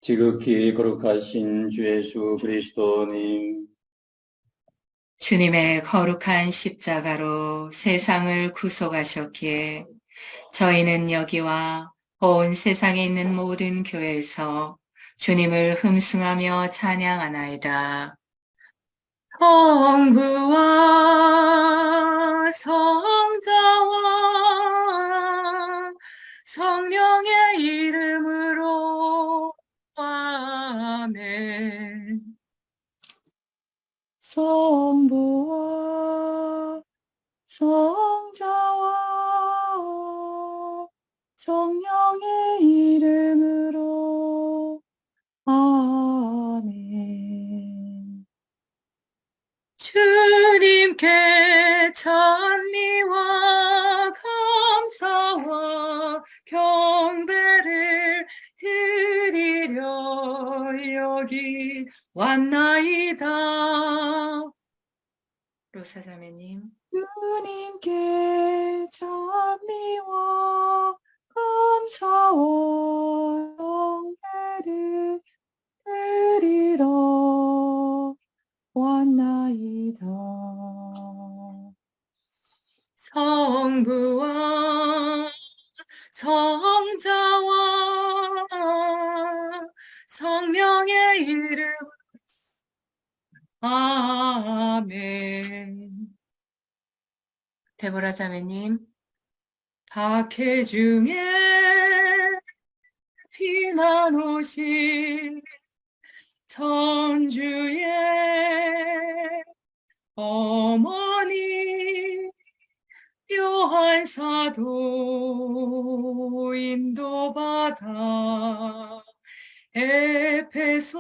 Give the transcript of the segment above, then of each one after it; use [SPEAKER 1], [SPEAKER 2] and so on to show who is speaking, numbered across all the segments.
[SPEAKER 1] 지극히 거룩하신 주 예수 그리스도님,
[SPEAKER 2] 주님의 거룩한 십자가로 세상을 구속하셨기에 저희는 여기와 온 세상에 있는 모든 교회에서 주님을 흠숭하며 찬양하나이다. 성부와 성자와 성령의 이름으로 아멘.
[SPEAKER 3] 성부와 성자와 성령의 이름으로 아멘.
[SPEAKER 2] 주님께 찬미와 감사와 경배를 드리려 여기 왔나이다. 로사자매님.
[SPEAKER 3] 주님께 찬미와 감사와 경배를 드리러 왔나이다.
[SPEAKER 2] 성부와 성자와 성령의 이름 아멘. 데보라 자매님. 박해 중에 피난오신 천주의 어머니 묘한 사도 인도받아 에페소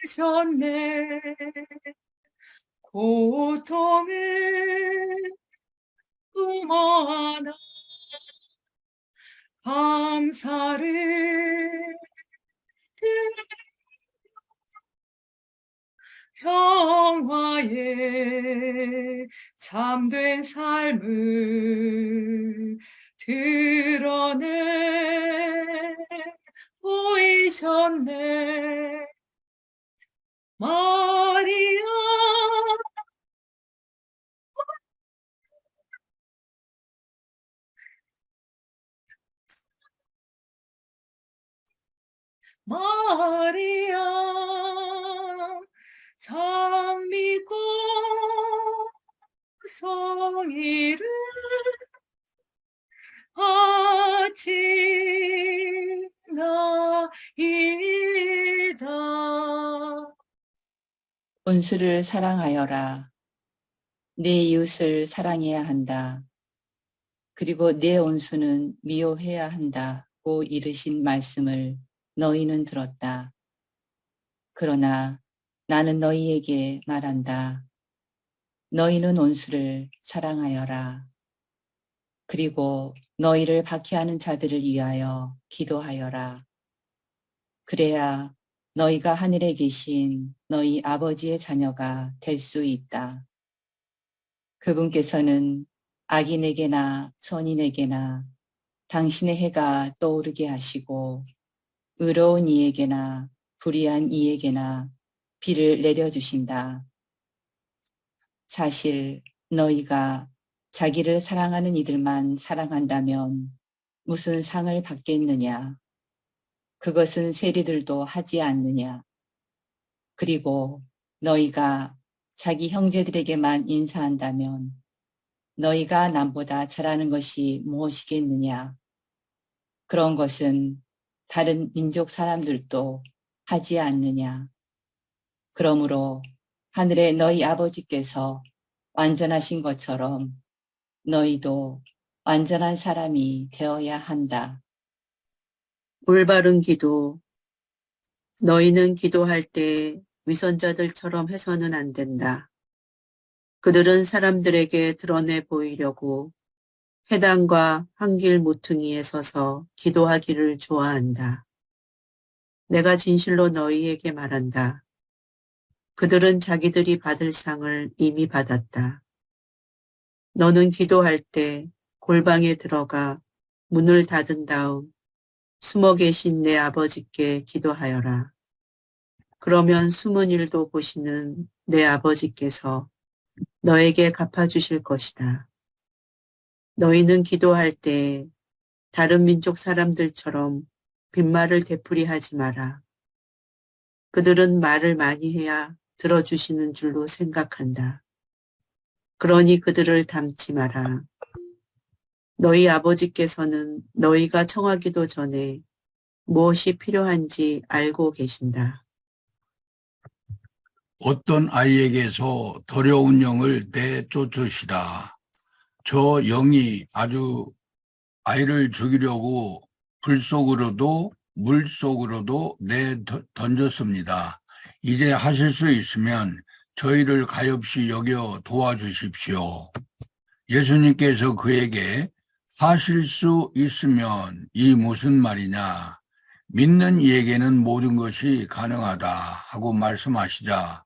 [SPEAKER 2] 사셨네. 고통을 품어나 감사를 평화에 참된 삶을 드러내 보이셨네. 마리아 마리아 참 믿고 성의를 바치나이다.
[SPEAKER 3] 온수를 사랑하여라. 내 이웃을 사랑해야 한다. 그리고 내 온수는 미워해야 한다고 이르신 말씀을 너희는 들었다. 그러나 나는 너희에게 말한다. 너희는 온수를 사랑하여라. 그리고 너희를 박해하는 자들을 위하여 기도하여라. 그래야 너희가 하늘에 계신 너희 아버지의 자녀가 될 수 있다. 그분께서는 악인에게나 선인에게나 당신의 해가 떠오르게 하시고 의로운 이에게나 불의한 이에게나 비를 내려주신다. 사실 너희가 자기를 사랑하는 이들만 사랑한다면 무슨 상을 받겠느냐? 그것은 세리들도 하지 않느냐? 그리고 너희가 자기 형제들에게만 인사한다면 너희가 남보다 잘하는 것이 무엇이겠느냐? 그런 것은 다른 민족 사람들도 하지 않느냐? 그러므로 하늘의 너희 아버지께서 완전하신 것처럼 너희도 완전한 사람이 되어야 한다.
[SPEAKER 4] 올바른 기도. 너희는 기도할 때 위선자들처럼 해서는 안 된다. 그들은 사람들에게 드러내 보이려고 회당과 한길 모퉁이에 서서 기도하기를 좋아한다. 내가 진실로 너희에게 말한다. 그들은 자기들이 받을 상을 이미 받았다. 너는 기도할 때 골방에 들어가 문을 닫은 다음 숨어 계신 내 아버지께 기도하여라. 그러면 숨은 일도 보시는 내 아버지께서 너에게 갚아주실 것이다. 너희는 기도할 때 다른 민족 사람들처럼 빈말을 되풀이하지 마라. 그들은 말을 많이 해야 들어주시는 줄로 생각한다. 그러니 그들을 닮지 마라. 너희 아버지께서는 너희가 청하기도 전에 무엇이 필요한지 알고 계신다.
[SPEAKER 5] 어떤 아이에게서 더러운 영을 내쫓으시다. 저 영이 아주 아이를 죽이려고 불 속으로도 물 속으로도 던졌습니다. 이제 하실 수 있으면 저희를 가엾이 여겨 도와주십시오. 예수님께서 그에게 하실 수 있으면 이 무슨 말이냐? 믿는 이에게는 모든 것이 가능하다 하고 말씀하시자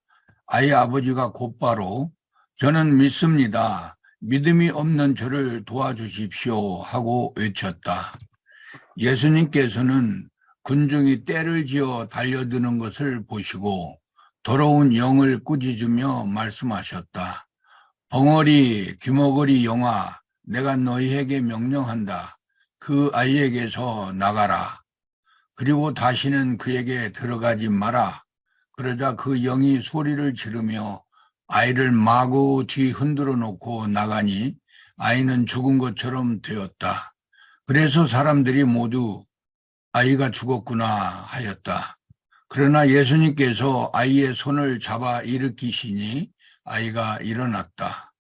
[SPEAKER 5] 아이 아버지가 곧바로 저는 믿습니다. 믿음이 없는 저를 도와주십시오 하고 외쳤다. 예수님께서는 군중이 떼를 지어 달려드는 것을 보시고 더러운 영을 꾸짖으며 말씀하셨다. 벙어리 귀머거리 영아, 내가 너희에게 명령한다. 그 아이에게서 나가라. 그리고 다시는 그에게 들어가지 마라. 그러자 그 영이 소리를 지르며 아이를 마구 뒤 흔들어 놓고 나가니 아이는 죽은 것처럼 되었다. 그래서 사람들이 모두 아이가 죽었구나 하였다. 그러나 예수님께서 아이의 손을 잡아 일으키시니 아이가 일어났다.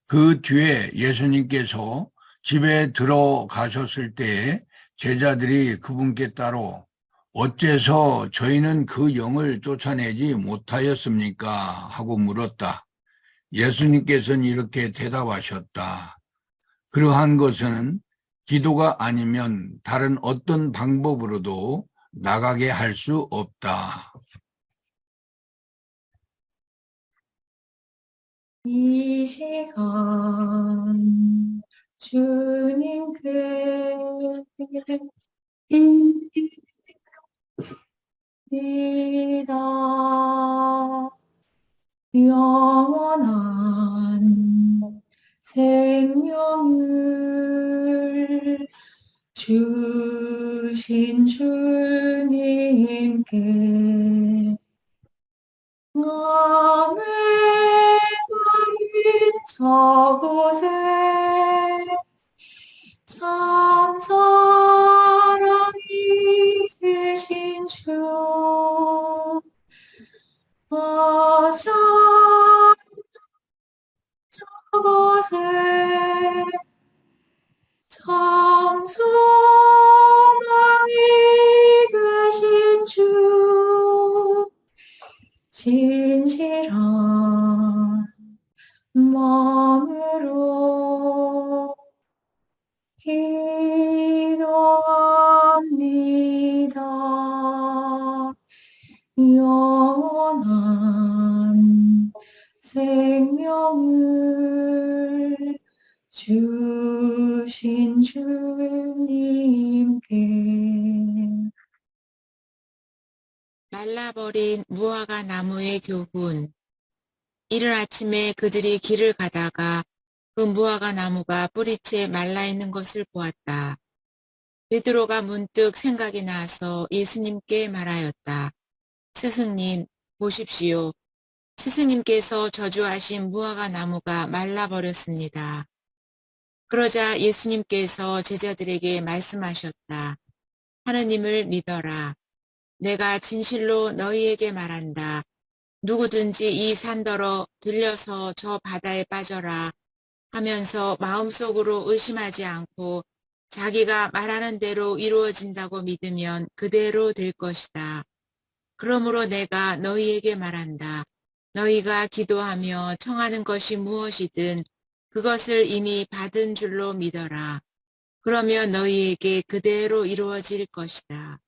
[SPEAKER 5] 그 뒤에 예수님께서 집에 들어가셨을 때에 제자들이 그분께 따로 어째서 저희는 그 영을 쫓아내지 못하였습니까? 하고 물었다. 예수님께서는 이렇게 대답하셨다. 그러한 것은 기도가 아니면 다른 어떤 방법으로도 나가게 할 수 없다.
[SPEAKER 2] 이 시간 주님께 기도합니다. 영원한 생명을 주신 주님께 남의 바른 저곳에 참 사랑이 되신 주 어서 저곳에 참 소망이 되신 주 진실한 마음으로 기도합니다. 영원한 생명을 주신 주님께
[SPEAKER 6] 말라버린 무화과 나무의 교훈. 이른 아침에 그들이 길을 가다가 그 무화과 나무가 뿌리채 말라있는 것을 보았다. 베드로가 문득 생각이 나서 예수님께 말하였다. 스승님, 보십시오. 스승님께서 저주하신 무화과 나무가 말라버렸습니다. 그러자 예수님께서 제자들에게 말씀하셨다. 하느님을 믿어라. 내가 진실로 너희에게 말한다. 누구든지 이 산더러 들려서 저 바다에 빠져라 하면서 마음속으로 의심하지 않고 자기가 말하는 대로 이루어진다고 믿으면 그대로 될 것이다. 그러므로 내가 너희에게 말한다. 너희가 기도하며 청하는 것이 무엇이든 그것을 이미 받은 줄로 믿어라. 그러면 너희에게 그대로 이루어질 것이다.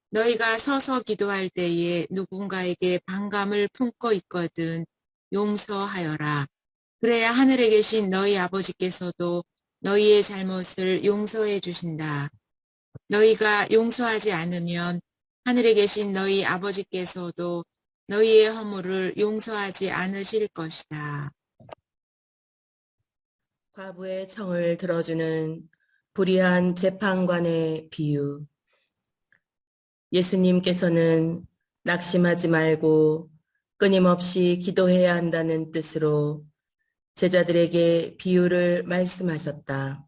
[SPEAKER 6] 너희가 서서 기도할 때에 누군가에게 반감을 품고 있거든 용서하여라. 그래야 하늘에 계신 너희 아버지께서도 너희의 잘못을 용서해 주신다. 너희가 용서하지 않으면 하늘에 계신 너희 아버지께서도 너희의 허물을 용서하지 않으실 것이다.
[SPEAKER 4] 과부의 청을 들어주는 불의한 재판관의 비유. 예수님께서는 낙심하지 말고 끊임없이 기도해야 한다는 뜻으로 제자들에게 비유를 말씀하셨다.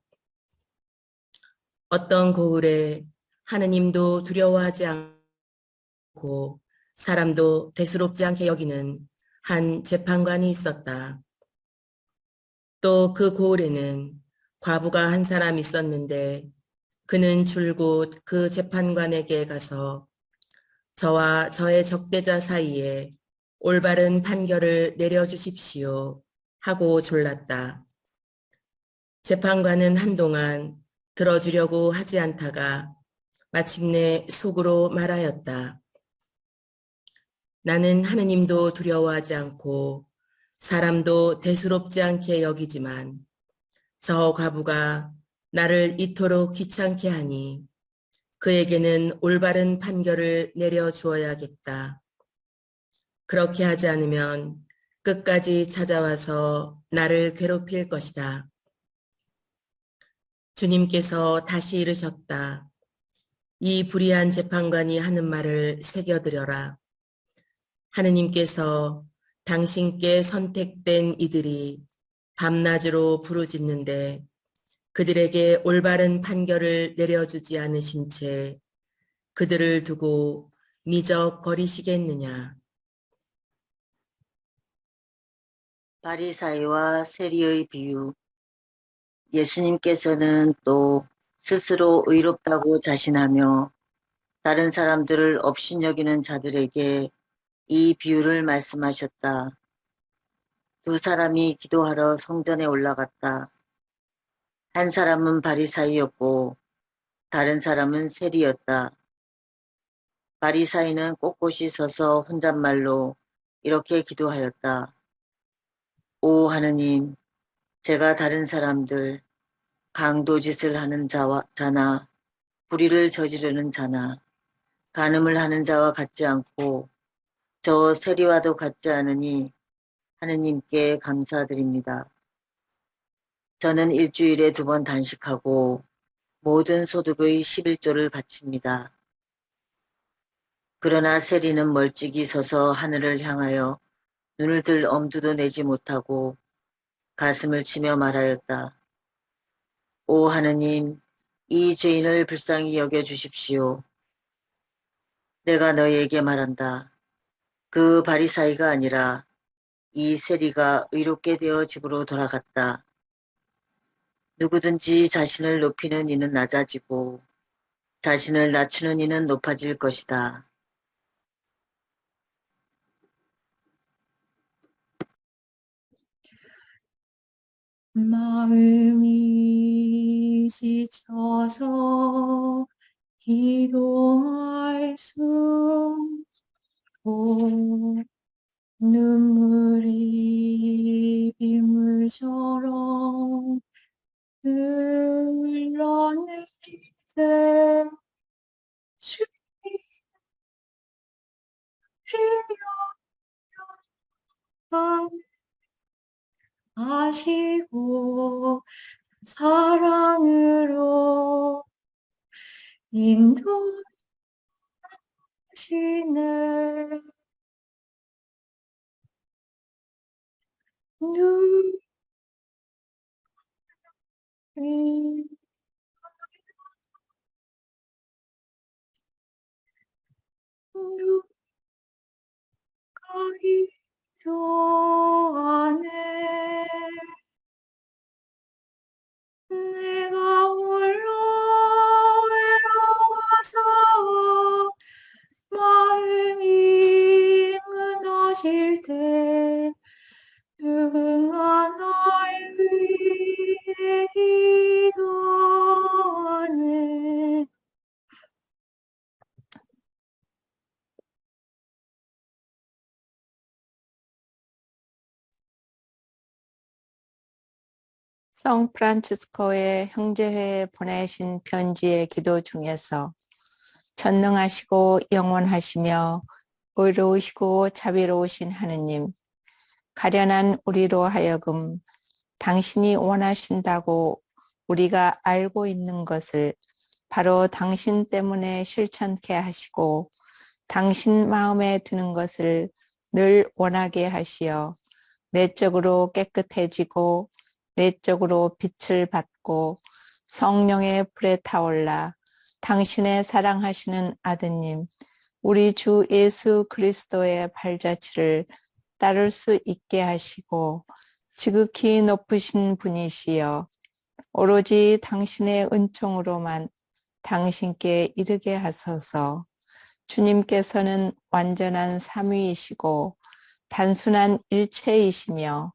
[SPEAKER 4] 어떤 고을에 하느님도 두려워하지 않고 사람도 대수롭지 않게 여기는 한 재판관이 있었다. 또 그 고을에는 과부가 한 사람 있었는데 그는 줄곧 그 재판관에게 가서 저와 저의 적대자 사이에 올바른 판결을 내려주십시오 하고 졸랐다. 재판관은 한동안 들어주려고 하지 않다가 마침내 속으로 말하였다. 나는 하느님도 두려워하지 않고 사람도 대수롭지 않게 여기지만 저 과부가 나를 이토록 귀찮게 하니 그에게는 올바른 판결을 내려주어야겠다. 그렇게 하지 않으면 끝까지 찾아와서 나를 괴롭힐 것이다. 주님께서 다시 이르셨다. 이 불의한 재판관이 하는 말을 새겨들여라. 하느님께서 당신께 선택된 이들이 밤낮으로 부르짖는데 그들에게 올바른 판결을 내려주지 않으신 채 그들을 두고 미적거리시겠느냐.
[SPEAKER 7] 바리사이와 세리의 비유. 예수님께서는 또 스스로 의롭다고 자신하며 다른 사람들을 업신여기는 자들에게 이 비유를 말씀하셨다. 두 사람이 기도하러 성전에 올라갔다. 한 사람은 바리사이였고 다른 사람은 세리였다. 바리사이는 꼿꼿이 서서 혼잣말로 이렇게 기도하였다. 오 하느님, 제가 다른 사람들, 강도짓을 하는 자나 불의를 저지르는 자나 간음을 하는 자와 같지 않고 저 세리와도 같지 않으니 하느님께 감사드립니다. 저는 일주일에 2번 단식하고 모든 소득의 11조를 바칩니다. 그러나 세리는 멀찍이 서서 하늘을 향하여 눈을 들 엄두도 내지 못하고 가슴을 치며 말하였다. 오 하느님, 이 죄인을 불쌍히 여겨주십시오. 내가 너희에게 말한다. 그 바리사이가 아니라 이 세리가 의롭게 되어 집으로 돌아갔다. 누구든지 자신을 높이는 이는 낮아지고 자신을 낮추는 이는 높아질 것이다.
[SPEAKER 2] 마음이 지쳐서 기도할 수 없고 눈물이 빗물처럼 흘러내릴 때 주님 아시고 사랑으로 인도하시네. 눈이 누가 기도 안에 내가 홀로 외로워서 마음이 무너질 때 누군가 날 위해 기도하네. 성 프란치스코의 형제회에 보내신 편지의 기도 중에서 전능하시고 영원하시며 의로우시고 자비로우신 하느님, 가련한 우리로 하여금 당신이 원하신다고 우리가 알고 있는 것을 바로 당신 때문에 실천케 하시고 당신 마음에 드는 것을 늘 원하게 하시어 내적으로 깨끗해지고 내적으로 빛을 받고 성령의 불에 타올라 당신의 사랑하시는 아드님, 우리 주 예수 그리스도의 발자취를 따를 수 있게 하시고 지극히 높으신 분이시여 오로지 당신의 은총으로만 당신께 이르게 하소서. 주님께서는 완전한 삼위이시고 단순한 일체이시며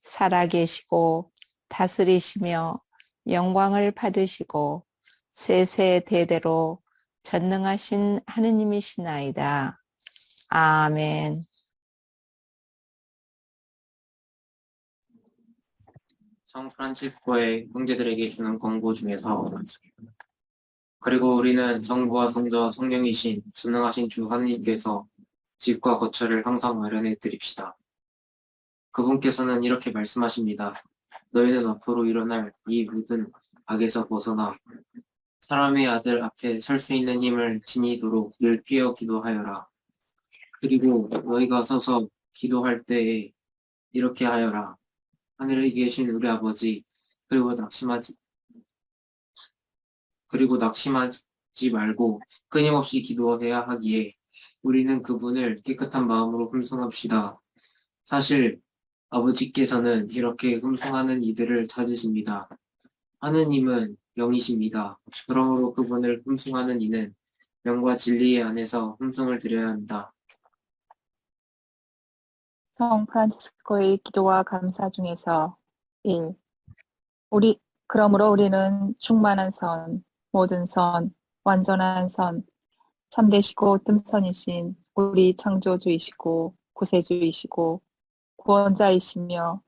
[SPEAKER 2] 살아계시고 다스리시며 영광을 받으시고 세세대대로 전능하신 하느님이시나이다. 아멘.
[SPEAKER 8] 성 프란치스코의 형제들에게 주는 권고 중에서 그리고 우리는 성부와 성자와 성령이신 전능하신 주 하느님께서 집과 거처를 항상 마련해 드립시다. 그분께서는 이렇게 말씀하십니다. 너희는 앞으로 일어날 이 모든 악에서 벗어나 사람의 아들 앞에 설 수 있는 힘을 지니도록 늘 뛰어 기도하여라. 그리고 너희가 서서 기도할 때에 이렇게 하여라. 하늘에 계신 우리 아버지, 그리고 낙심하지 말고 끊임없이 기도해야 하기에 우리는 그분을 깨끗한 마음으로 흠숭합시다. 사실 아버지께서는 이렇게 흠숭하는 이들을 찾으십니다. 하느님은 영이십니다. 그러므로 그분을 흠숭하는 이는 영과 진리의 안에서 흠숭을 드려야 합니다.
[SPEAKER 9] 성 프란치스코의 기도와 감사 중에서 1. 그러므로 우리는 충만한 선, 모든 선, 완전한 선, 참되시고 뜸선이신 우리 창조주이시고 구세주이시고 구원자이시며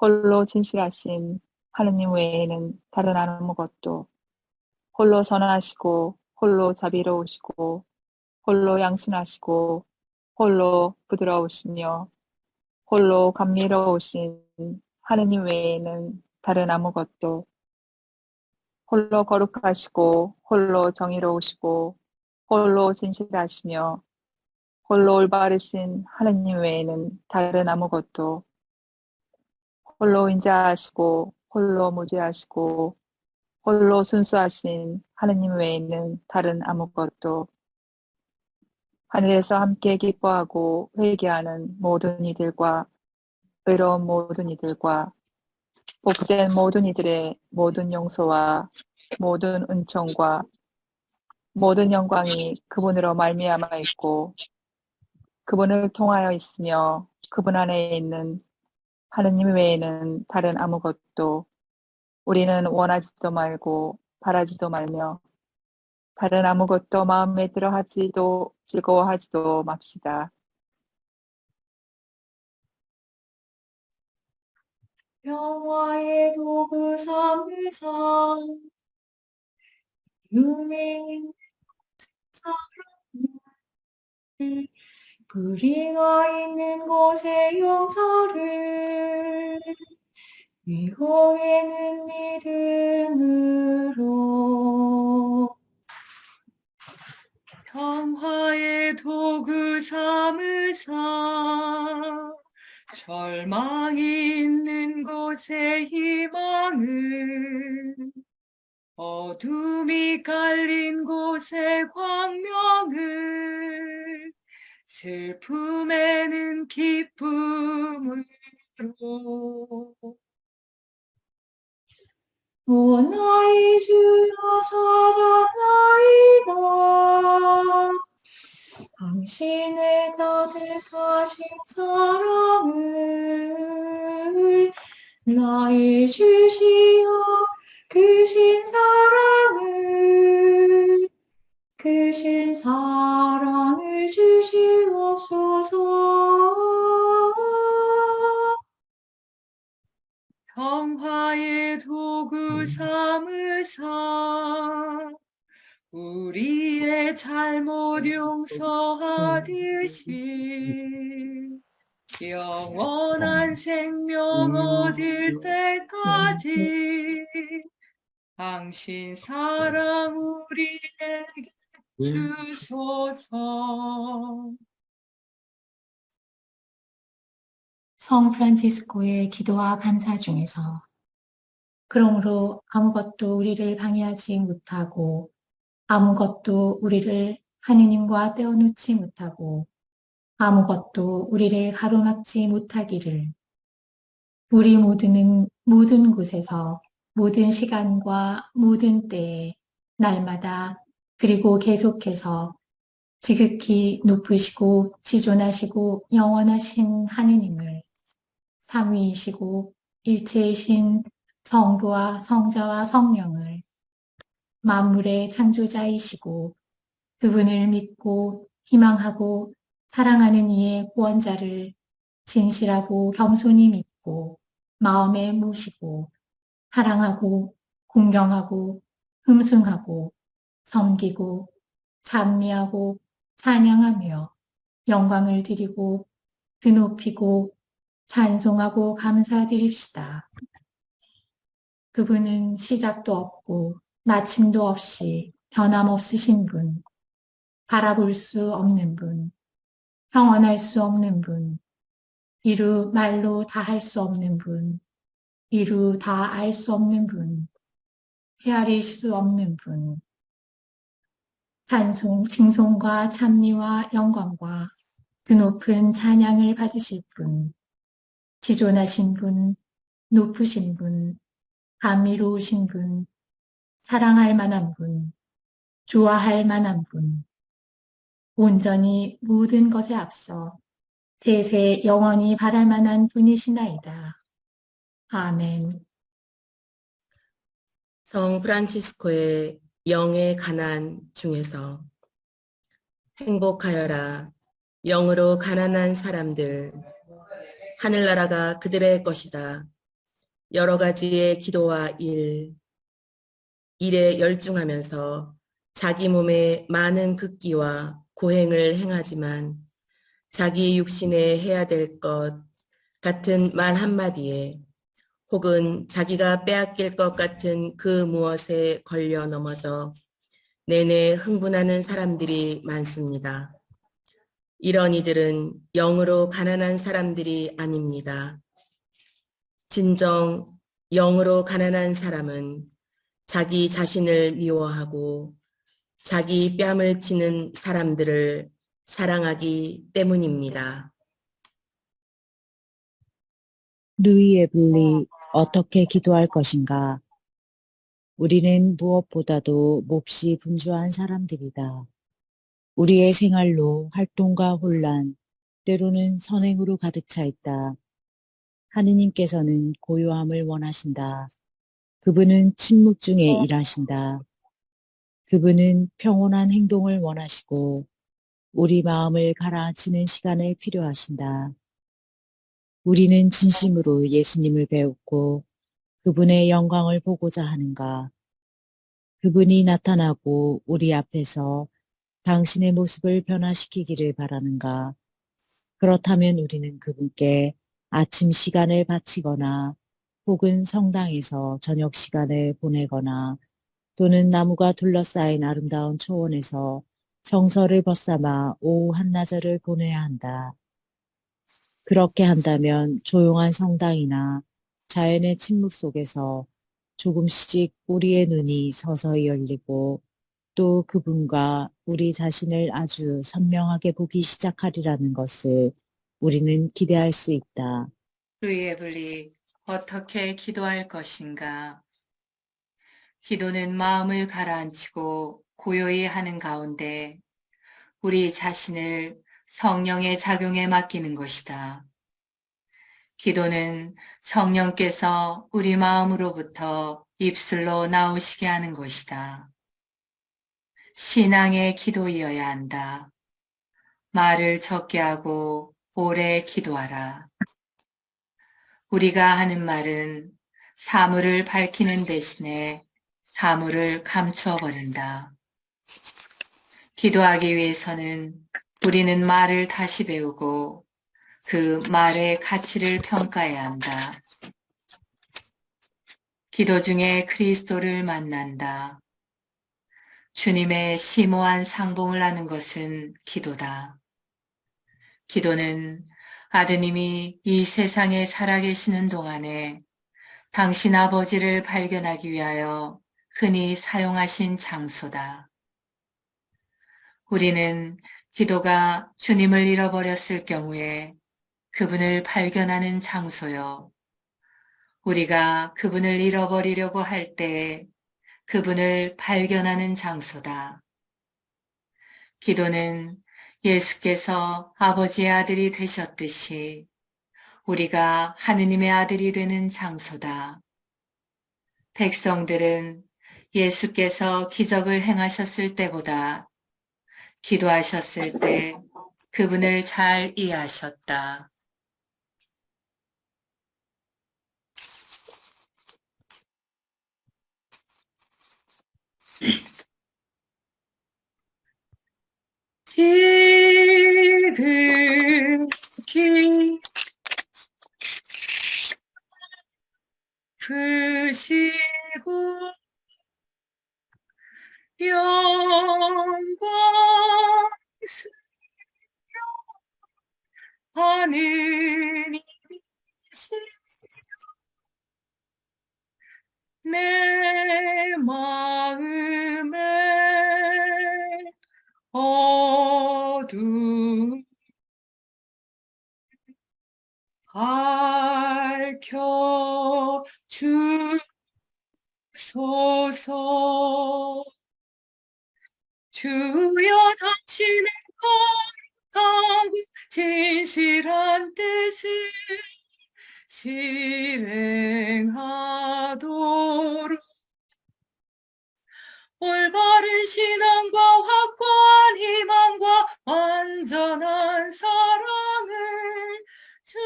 [SPEAKER 9] 홀로 진실하신 하느님 외에는 다른 아무것도 홀로 선하시고 홀로 자비로우시고 홀로 양순하시고 홀로 부드러우시며 홀로 감미로우신 하느님 외에는 다른 아무것도 홀로 거룩하시고 홀로 정의로우시고 홀로 진실하시며 홀로 올바르신 하느님 외에는 다른 아무것도 홀로 인자하시고 홀로 무죄하시고 홀로 순수하신 하느님 외에는 다른 아무것도 하늘에서 함께 기뻐하고 회개하는 모든 이들과 의로운 모든 이들과 복된 모든 이들의 모든 용서와 모든 은총과 모든 영광이 그분으로 말미암아 있고 그분을 통하여 있으며 그분 안에 있는 하느님 외에는 다른 아무것도 우리는 원하지도 말고 바라지도 말며 다른 아무것도 마음에 들어 하지도 즐거워하지도 맙시다.
[SPEAKER 2] 평화의 도구 삼위상 유명인 사랑을 그리가 있는 곳에 용서를 위호에는 믿음으로 평화의 도구 삼으사 절망이 있는 곳에 희망을 어둠이 깔린 곳에 광명을 슬픔에는 기쁨으로 원하이 주여 사자나이다 당신의 가득하신 사랑을 나의 주시어 크신 사랑을 주시옵소서. 평화의 도구 삼으사 우리의 잘못 용서하듯이 영원한 생명 얻을 때까지 당신 사랑 우리에게 주소서. 성 프란치스코의 기도와 감사 중에서 그러므로 아무것도 우리를 방해하지 못하고 아무것도 우리를 하느님과 떼어놓지 못하고 아무것도 우리를 가로막지 못하기를 우리 모두는 모든 곳에서 모든 시간과 모든 때에 날마다 그리고 계속해서 지극히 높으시고 지존하시고 영원하신 하느님을 삼위이시고 일체이신 성부와 성자와 성령을 만물의 창조자이시고 그분을 믿고 희망하고 사랑하는 이의 구원자를 진실하고 겸손히 믿고 마음에 모시고 사랑하고 공경하고 흠숭하고 섬기고 찬미하고 찬양하며 영광을 드리고 드높이고 찬송하고 감사드립시다. 그분은 시작도 없고 마침도 없이 변함없으신 분, 바라볼 수 없는 분, 형언할 수 없는 분, 이루 말로 다 할 수 없는 분, 이루 다 알 수 없는 분, 헤아릴 수 없는 분, 찬송, 칭송과 찬미와 영광과 드높은 찬양을 받으실 분, 지존하신 분, 높으신 분, 감미로우신 분, 사랑할 만한 분, 좋아할 만한 분, 온전히 모든 것에 앞서 세세 영원히 바랄 만한 분이시나이다. 아멘.
[SPEAKER 4] 성 프란치스코의 영의 가난 중에서 행복하여라 영으로 가난한 사람들 하늘나라가 그들의 것이다. 여러 가지의 기도와 일에 열중하면서 자기 몸에 많은 극기와 고행을 행하지만 자기 육신에 해야 될 것 같은 말 한마디에 혹은 자기가 빼앗길 것 같은 그 무엇에 걸려 넘어져 내내 흥분하는 사람들이 많습니다. 이런 이들은 영으로 가난한 사람들이 아닙니다. 진정 영으로 가난한 사람은 자기 자신을 미워하고 자기 뺨을 치는 사람들을 사랑하기 때문입니다.
[SPEAKER 10] 루이 에블리 어떻게 기도할 것인가? 우리는 무엇보다도 몹시 분주한 사람들이다. 우리의 생활로 활동과 혼란, 때로는 선행으로 가득 차 있다. 하느님께서는 고요함을 원하신다. 그분은 침묵 중에 일하신다. 그분은 평온한 행동을 원하시고 우리 마음을 가라앉히는 시간을 필요하신다. 우리는 진심으로 예수님을 배웠고 그분의 영광을 보고자 하는가? 그분이 나타나고 우리 앞에서 당신의 모습을 변화시키기를 바라는가? 그렇다면 우리는 그분께 아침 시간을 바치거나 혹은 성당에서 저녁 시간을 보내거나 또는 나무가 둘러싸인 아름다운 초원에서 정서를 벗삼아 오후 한나절을 보내야 한다. 그렇게 한다면 조용한 성당이나 자연의 침묵 속에서 조금씩 우리의 눈이 서서히 열리고 또 그분과 우리 자신을 아주 선명하게 보기 시작하리라는 것을 우리는 기대할 수 있다.
[SPEAKER 2] 루이 에블리 어떻게 기도할 것인가? 기도는 마음을 가라앉히고 고요히 하는 가운데 우리 자신을 성령의 작용에 맡기는 것이다. 기도는 성령께서 우리 마음으로부터 입술로 나오시게 하는 것이다. 신앙의 기도이어야 한다. 말을 적게 하고 오래 기도하라. 우리가 하는 말은 사물을 밝히는 대신에 사물을 감추어버린다. 기도하기 위해서는 우리는 말을 다시 배우고 그 말의 가치를 평가해야 한다. 기도 중에 그리스도를 만난다. 주님의 심오한 상봉을 하는 것은 기도다. 기도는 아드님이 이 세상에 살아계시는 동안에 당신 아버지를 발견하기 위하여 흔히 사용하신 장소다. 우리는 기도가 주님을 잃어버렸을 경우에 그분을 발견하는 장소요. 우리가 그분을 잃어버리려고 할 때 그분을 발견하는 장소다. 기도는 예수께서 아버지의 아들이 되셨듯이 우리가 하느님의 아들이 되는 장소다. 백성들은 예수께서 기적을 행하셨을 때보다 기도하셨을 때 그분을 잘 이해하셨다. 지극히 크시고 영광스러운 하느님이시여 내 마음에 어둠 밝혀 주소서. 주여 당신의 거룩하고 진실한 뜻을 실행하도록 올바른 신앙과 확고한 희망과 완전한 사랑을 주시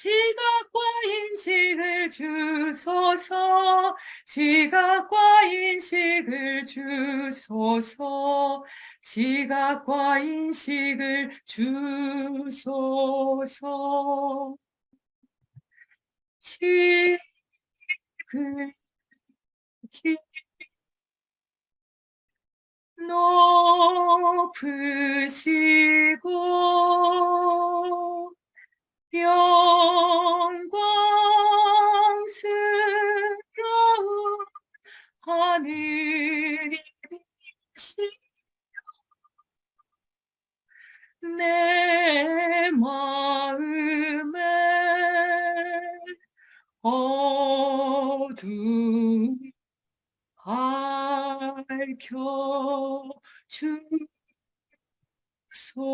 [SPEAKER 2] 지각과 인식을 주소서. 지각과 인식을 주소서. 지각과 인식을 주소서. 지극히 높으시고 영광스러운 하느님이시여 내 마음에 어둠 밝혀 주소서.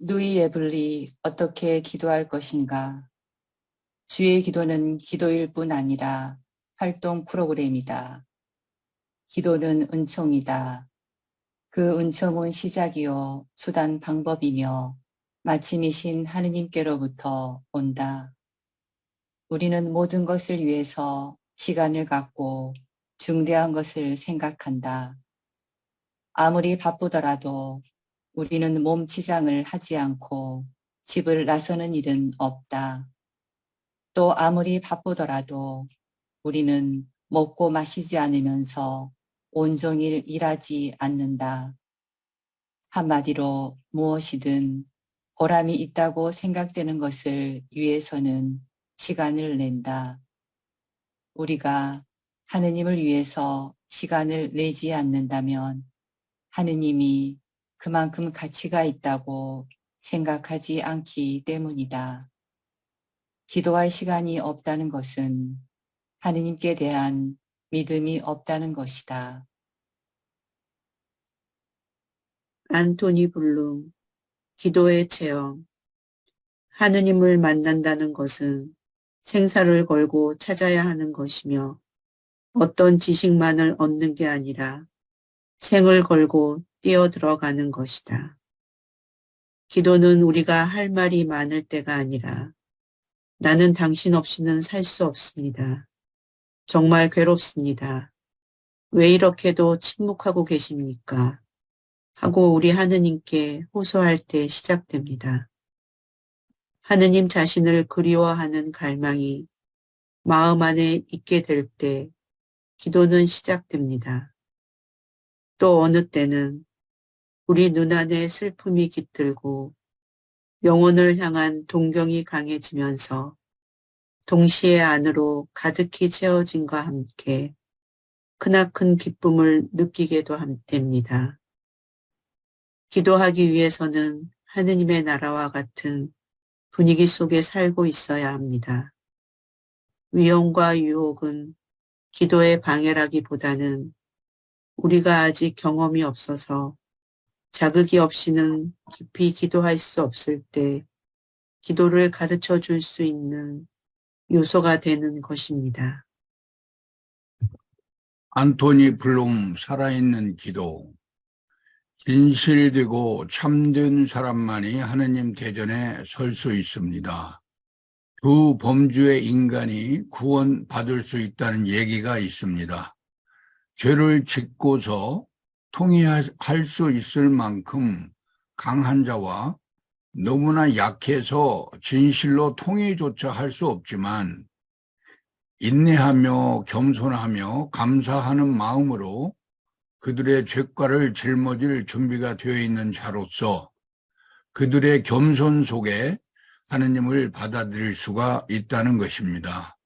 [SPEAKER 3] 누이 에블리 어떻게 기도할 것인가? 주의 기도는 기도일 뿐 아니라 활동 프로그램이다. 기도는 은총이다. 그 은총은 시작이요 수단 방법이며 마침이신 하느님께로부터 온다. 우리는 모든 것을 위해서 시간을 갖고 중대한 것을 생각한다. 아무리 바쁘더라도 우리는 몸 치장을 하지 않고 집을 나서는 일은 없다. 또 아무리 바쁘더라도 우리는 먹고 마시지 않으면서 온종일 일하지 않는다. 한마디로 무엇이든 보람이 있다고 생각되는 것을 위해서는 시간을 낸다. 우리가 하느님을 위해서 시간을 내지 않는다면 하느님이 그만큼 가치가 있다고 생각하지 않기 때문이다. 기도할 시간이 없다는 것은 하느님께 대한 믿음이 없다는 것이다.
[SPEAKER 11] 안토니 블룸, 기도의 체험. 하느님을 만난다는 것은 생사를 걸고 찾아야 하는 것이며 어떤 지식만을 얻는 게 아니라 생을 걸고 뛰어들어가는 것이다. 기도는 우리가 할 말이 많을 때가 아니라 나는 당신 없이는 살 수 없습니다. 정말 괴롭습니다. 왜 이렇게도 침묵하고 계십니까? 하고 우리 하느님께 호소할 때 시작됩니다. 하느님 자신을 그리워하는 갈망이 마음 안에 있게 될 때 기도는 시작됩니다. 또 어느 때는 우리 눈 안에 슬픔이 깃들고 영혼을 향한 동경이 강해지면서 동시에 안으로 가득히 채워짐과 함께 크나큰 기쁨을 느끼게도 됩니다. 기도하기 위해서는 하느님의 나라와 같은 분위기 속에 살고 있어야 합니다. 위험과 유혹은 기도의 방해라기보다는 우리가 아직 경험이 없어서 자극이 없이는 깊이 기도할 수 없을 때 기도를 가르쳐 줄 수 있는 요소가 되는 것입니다.
[SPEAKER 5] 안토니 블룸 살아있는 기도. 진실되고 참된 사람만이 하느님 대전에 설 수 있습니다. 두 범주의 인간이 구원받을 수 있다는 얘기가 있습니다. 죄를 짓고서 통회할 수 있을 만큼 강한 자와 너무나 약해서 진실로 통회조차 할 수 없지만 인내하며 겸손하며 감사하는 마음으로 그들의 죄과를 짊어질 준비가 되어 있는 자로서 그들의 겸손 속에 하느님을 받아들일 수가 있다는 것입니다.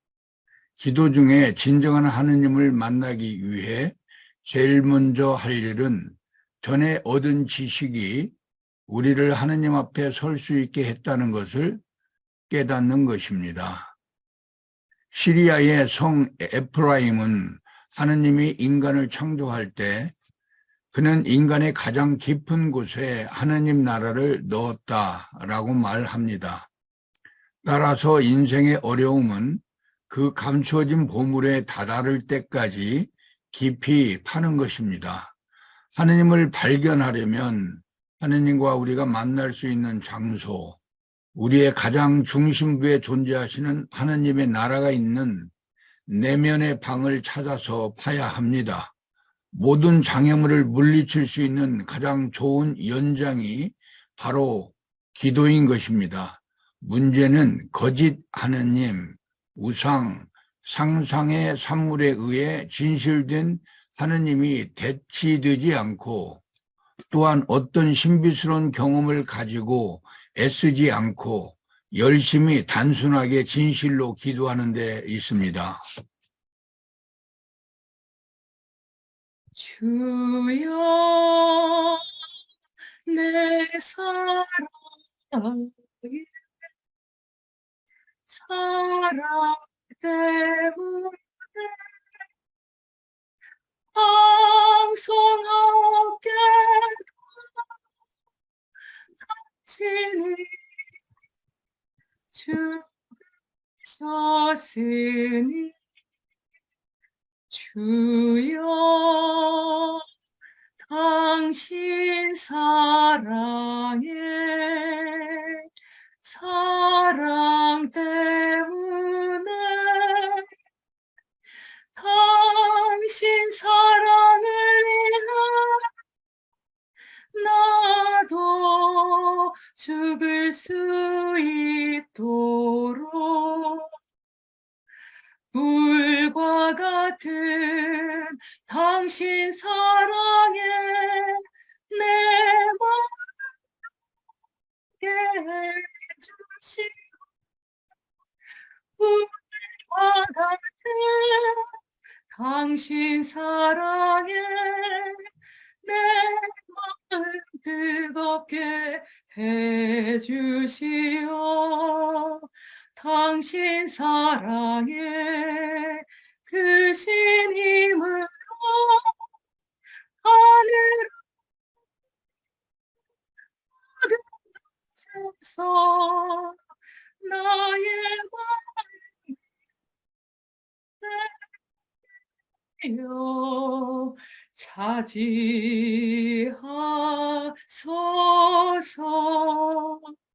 [SPEAKER 5] 기도 중에 진정한 하느님을 만나기 위해 제일 먼저 할 일은 전에 얻은 지식이 우리를 하느님 앞에 설 수 있게 했다는 것을 깨닫는 것입니다. 시리아의 성 에프라임은 하느님이 인간을 창조할 때 그는 인간의 가장 깊은 곳에 하느님 나라를 넣었다라고 말합니다. 따라서 인생의 어려움은 그 감추어진 보물에 다다를 때까지 깊이 파는 것입니다. 하느님을 발견하려면 하느님과 우리가 만날 수 있는 장소, 우리의 가장 중심부에 존재하시는 하느님의 나라가 있는 내면의 방을 찾아서 파야 합니다. 모든 장애물을 물리칠 수 있는 가장 좋은 연장이 바로 기도인 것입니다. 문제는 거짓 하느님, 우상, 상상의 산물에 의해 진실된 하느님이 대치되지 않고 또한 어떤 신비스러운 경험을 가지고 애쓰지 않고 열심히 단순하게 진실로 기도하는 데 있습니다.
[SPEAKER 2] 주여 내 사랑 때문에 방송하게도 당신이 주셨으니 주여 당신 사랑 때문에 당신 사랑을 위해 나도 죽을 수 있도록 불과 같은 당신 사랑에 내 맘에 해주시고 불과 같은 당신 사랑에 내 마음 뜨겁게 해주시오. 당신 사랑에 크신 힘으로 하늘 모든 곳에서 나의 마음을 차지하소서.